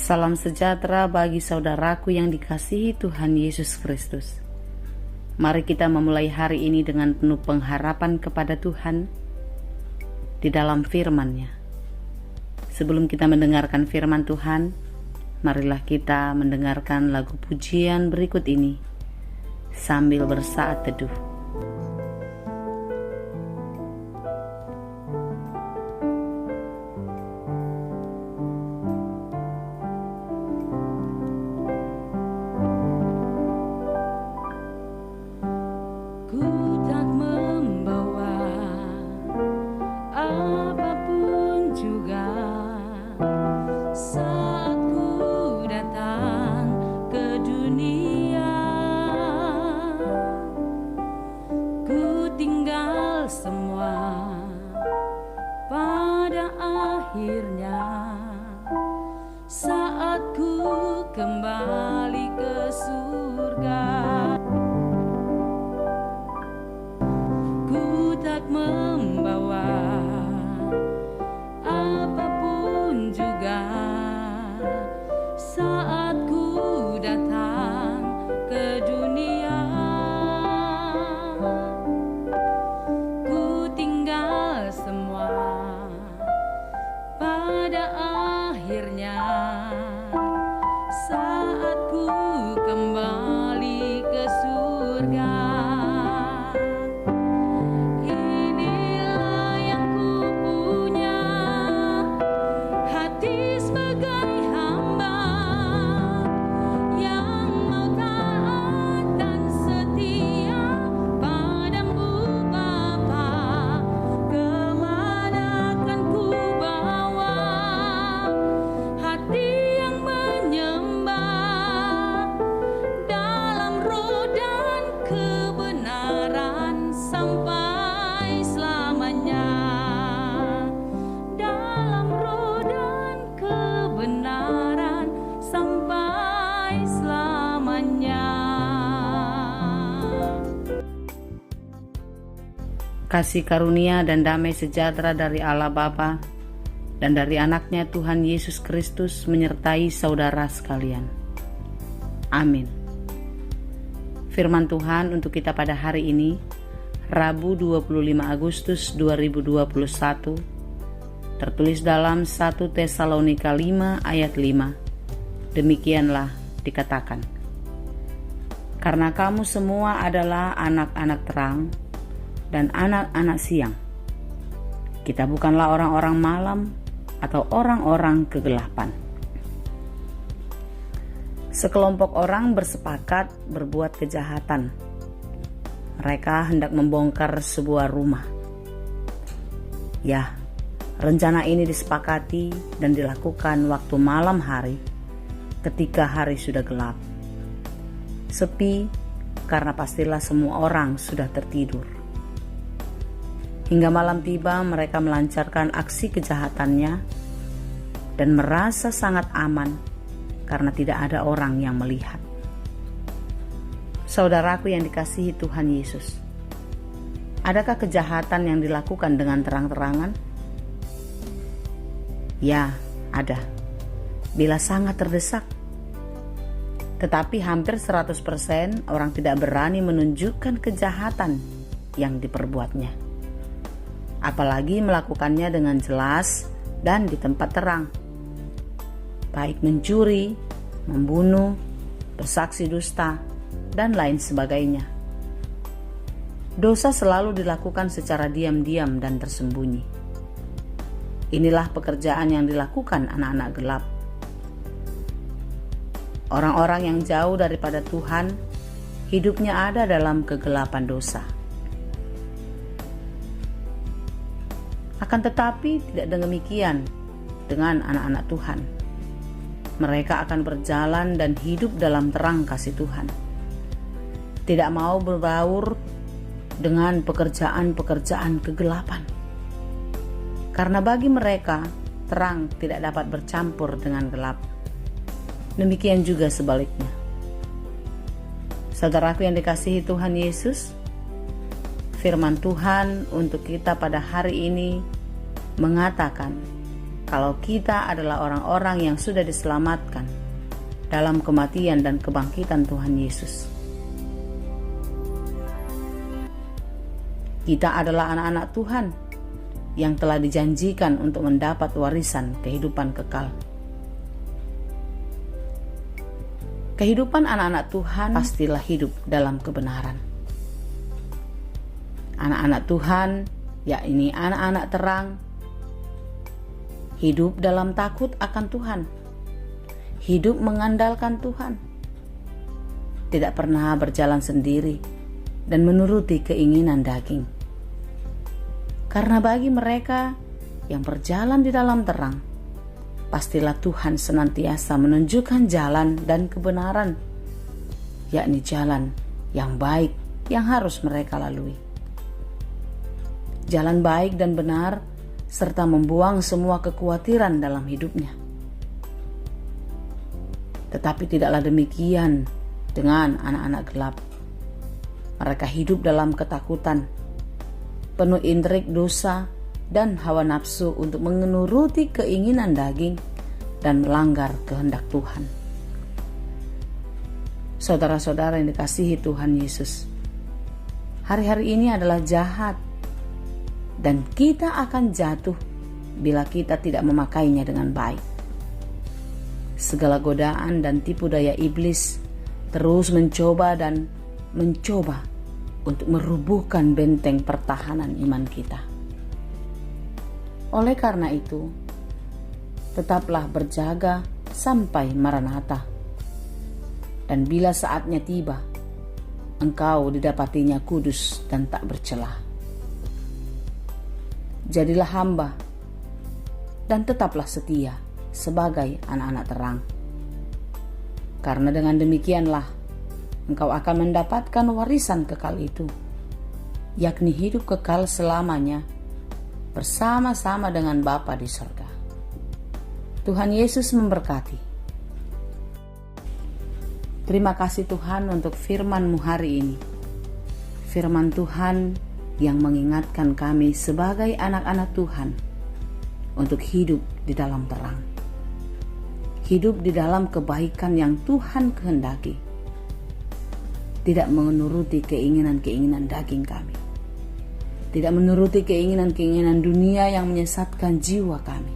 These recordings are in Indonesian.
Salam sejahtera bagi saudaraku yang dikasihi Tuhan Yesus Kristus. Mari kita memulai hari ini dengan penuh pengharapan kepada Tuhan di dalam firman-Nya. Sebelum kita mendengarkan firman Tuhan, marilah kita mendengarkan lagu pujian berikut ini sambil bersaat teduh. Kembali ke surga, ku tak membawa apapun juga saat ku datang ke dunia. Ku tinggal semua pada akhirnya. Saat ku kembali ke surga, inilah yang ku punya, hati sebagai hamba yang mau taat dan setia padamu Bapa. Kemana kan ku bawa hati yang Kasih karunia dan damai sejahtera dari Allah Bapa dan dari anaknya Tuhan Yesus Kristus menyertai saudara sekalian. Amin. Firman Tuhan untuk kita pada hari ini, Rabu 25 Agustus 2021, tertulis dalam 1 Tesalonika 5 ayat 5. Demikianlah dikatakan, karena kamu semua adalah anak-anak terang dan anak-anak siang. Kita bukanlah orang-orang malam atau orang-orang kegelapan. Sekelompok orang bersepakat berbuat kejahatan. Mereka hendak membongkar sebuah rumah. Ya, rencana ini disepakati dan dilakukan waktu malam hari, ketika hari sudah gelap. Sepi, karena pastilah semua orang sudah tertidur. Hingga malam tiba, mereka melancarkan aksi kejahatannya dan merasa sangat aman karena tidak ada orang yang melihat. Saudaraku yang dikasihi Tuhan Yesus, adakah kejahatan yang dilakukan dengan terang-terangan? Ya, ada. Bila sangat terdesak. Tetapi hampir 100% orang tidak berani menunjukkan kejahatan yang diperbuatnya. Apalagi melakukannya dengan jelas dan di tempat terang, baik mencuri, membunuh, bersaksi dusta, dan lain sebagainya. Dosa selalu dilakukan secara diam-diam dan tersembunyi. Inilah pekerjaan yang dilakukan anak-anak gelap. Orang-orang yang jauh daripada Tuhan, hidupnya ada dalam kegelapan dosa. Akan tetapi tidak demikian dengan anak-anak Tuhan. Mereka akan berjalan dan hidup dalam terang kasih Tuhan. Tidak mau berbaur dengan pekerjaan-pekerjaan kegelapan. Karena bagi mereka, terang tidak dapat bercampur dengan gelap. Demikian juga sebaliknya. Saudaraku yang dikasihi Tuhan Yesus, firman Tuhan untuk kita pada hari ini mengatakan, kalau kita adalah orang-orang yang sudah diselamatkan dalam kematian dan kebangkitan Tuhan Yesus. Kita adalah anak-anak Tuhan yang telah dijanjikan untuk mendapat warisan kehidupan kekal. Kehidupan anak-anak Tuhan pastilah hidup dalam kebenaran. Anak-anak Tuhan, yakni anak-anak terang, hidup dalam takut akan Tuhan, hidup mengandalkan Tuhan, tidak pernah berjalan sendiri dan menuruti keinginan daging. Karena bagi mereka yang berjalan di dalam terang, pastilah Tuhan senantiasa menunjukkan jalan dan kebenaran, yakni jalan yang baik yang harus mereka lalui. Jalan baik dan benar serta membuang semua kekhawatiran dalam hidupnya. Tetapi tidaklah demikian dengan anak-anak gelap. Mereka hidup dalam ketakutan, penuh intrik dosa dan hawa nafsu untuk menuruti keinginan daging dan melanggar kehendak Tuhan. Saudara-saudara yang dikasihi Tuhan Yesus, hari-hari ini adalah jahat dan kita akan jatuh bila kita tidak memakainya dengan baik. Segala godaan dan tipu daya iblis terus mencoba untuk merubuhkan benteng pertahanan iman kita. Oleh karena itu, tetaplah berjaga sampai Maranatha. Dan bila saatnya tiba, engkau didapatinya kudus dan tak bercelah. Jadilah hamba dan tetaplah setia sebagai anak-anak terang. Karena dengan demikianlah engkau akan mendapatkan warisan kekal itu, yakni hidup kekal selamanya bersama-sama dengan Bapa di surga. Tuhan Yesus memberkati. Terima kasih Tuhan untuk firman-Mu hari ini. Firman Tuhan yang mengingatkan kami sebagai anak-anak Tuhan untuk hidup di dalam terang. Hidup di dalam kebaikan yang Tuhan kehendaki. Tidak menuruti keinginan-keinginan daging kami. Tidak menuruti keinginan-keinginan dunia yang menyesatkan jiwa kami.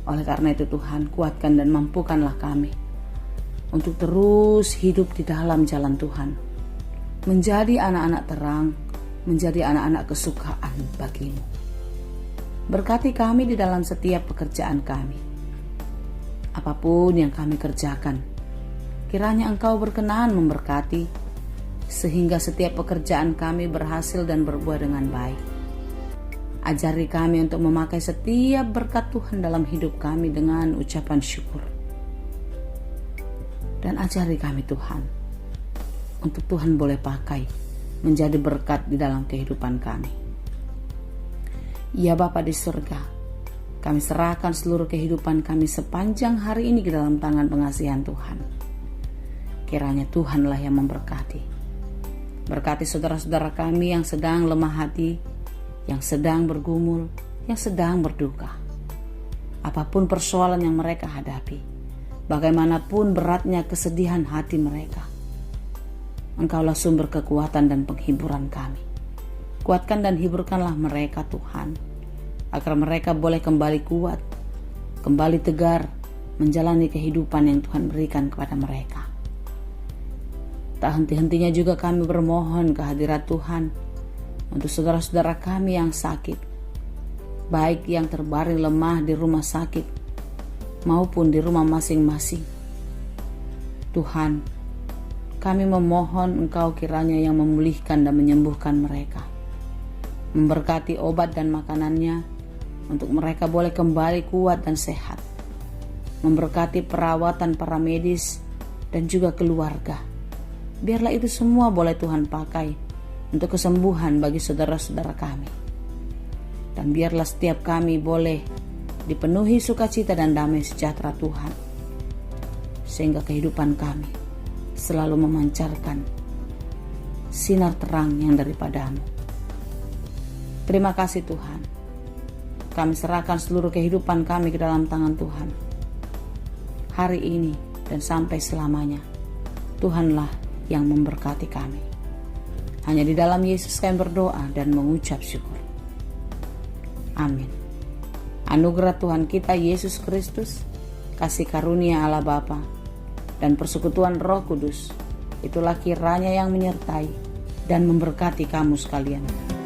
Oleh karena itu Tuhan, kuatkan dan mampukanlah kami untuk terus hidup di dalam jalan Tuhan. Menjadi anak-anak terang, menjadi anak-anak kesukaan bagi-Mu. Berkati kami di dalam setiap pekerjaan kami. Apapun yang kami kerjakan, kiranya Engkau berkenan memberkati, sehingga setiap pekerjaan kami berhasil dan berbuah dengan baik. Ajari kami untuk memakai setiap berkat Tuhan dalam hidup kami dengan ucapan syukur. Dan ajari kami Tuhan, untuk Tuhan boleh pakai menjadi berkat di dalam kehidupan kami. Ya Bapa di surga, kami serahkan seluruh kehidupan kami sepanjang hari ini ke dalam tangan pengasihan Tuhan. Kiranya Tuhanlah yang memberkati. Berkati saudara-saudara kami yang sedang lemah hati, yang sedang bergumul, yang sedang berduka. Apapun persoalan yang mereka hadapi, bagaimanapun beratnya kesedihan hati mereka, Engkaulah sumber kekuatan dan penghiburan kami. Kuatkan dan hiburkanlah mereka Tuhan, agar mereka boleh kembali kuat, kembali tegar, menjalani kehidupan yang Tuhan berikan kepada mereka. Tak henti-hentinya juga kami bermohon kehadirat Tuhan untuk saudara-saudara kami yang sakit, baik yang terbaring lemah di rumah sakit maupun di rumah masing-masing. Tuhan, kami memohon Engkau kiranya yang memulihkan dan menyembuhkan mereka, memberkati obat dan makanannya untuk mereka boleh kembali kuat dan sehat, memberkati perawatan para medis dan juga keluarga. Biarlah itu semua boleh Tuhan pakai untuk kesembuhan bagi saudara-saudara kami. Dan biarlah setiap kami boleh dipenuhi sukacita dan damai sejahtera Tuhan, sehingga kehidupan kami selalu memancarkan sinar terang yang daripada-Mu. Terima kasih Tuhan. kami serahkan seluruh kehidupan kami ke dalam tangan Tuhan. Hari ini dan sampai selamanya, Tuhanlah yang memberkati kami. Hanya di dalam Yesus kami berdoa dan mengucap syukur. Amin. Anugerah Tuhan kita Yesus Kristus, kasih karunia Allah Bapa, dan persekutuan Roh Kudus, itulah kiranya yang menyertai dan memberkati kamu sekalian.